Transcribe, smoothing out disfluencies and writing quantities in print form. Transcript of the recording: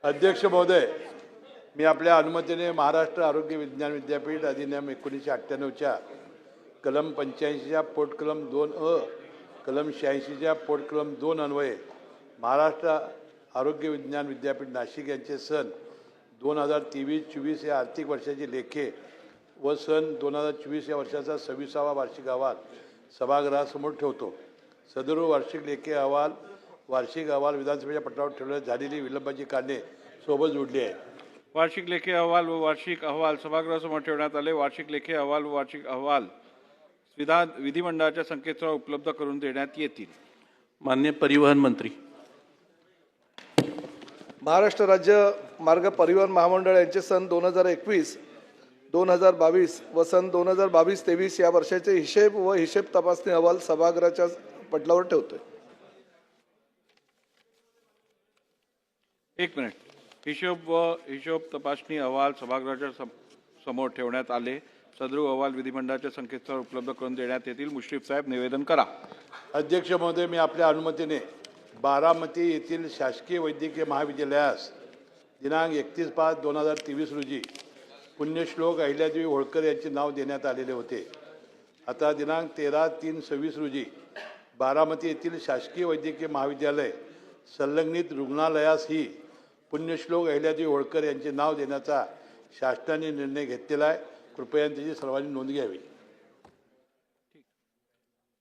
अध्यक्ष महोदय, मी आपल्या अनुमतीने महाराष्ट्र आरोग्य विज्ञान विद्यापीठ अधिनियम 1998च्या कलम 85च्या पोटकलम 2 कलम 86च्या पोटकलम 2 अन्वये महाराष्ट्र आरोग्य विज्ञान विद्यापीठ नाशिक यांचे सन 2023-24 या आर्थिक वर्षाची लेखे व सन 2024 या वर्षाचा 26वा वार्षिक अहवाल सभागृहासमोर ठेवतो। सदर वार्षिक लेखे वार्षिक अहवाल विधानसभेच्या पटलावर ठेवण्यात झालेली विलंबाची कारणे सोबत जोडली आहे। वार्षिक लेखे अहवाल व वार्षिक अहवाल सभागृहासमोर ठेवण्यात आले। वार्षिक लेखे अहवाल व वार्षिक अहवाल विधिमंडळाच्या संकेतस्थळावर उपलब्ध करून देण्यात येतील। माननीय परिवहन मंत्री। महाराष्ट्र राज्य मार्ग परिवहन महामंडळ यांचे सन 2021, 2022 व सन 2022-23 या वर्षाचे हिशेब व हिशेब तपासणी अहवाल सभागृहाच्या पटलावर ठेवतोय। एक मिनिट। हिशोब तपासणी अहवाल सभागृहाच्या समोर ठेवण्यात आले। सदर अहवाल विधिमंडळाच्या संकेतस्थळावर उपलब्ध करून देण्यात येतील। मुश्रीफ साहेब निवेदन करा। अध्यक्ष महोदय, मी आपल्या अनुमतीने बारामती येथील शासकीय वैद्यकीय महाविद्यालयास दिनांक 31/5/2023 रोजी पुण्यश्लोक अहिल्यादेवी होळकर यांचे नाव देण्यात आलेले होते। आता दिनांक 13/3/26 रोजी बारामती येथील शासकीय वैद्यकीय महाविद्यालय संलग्नित रुग्णालयासही पुण्यश्लोक अहिल्यादेवी होळकर यांचे नाव देण्याचा शासनाने निर्णय घेतलेला आहे। कृपया त्याची सर्वांनी नोंद घ्यावी।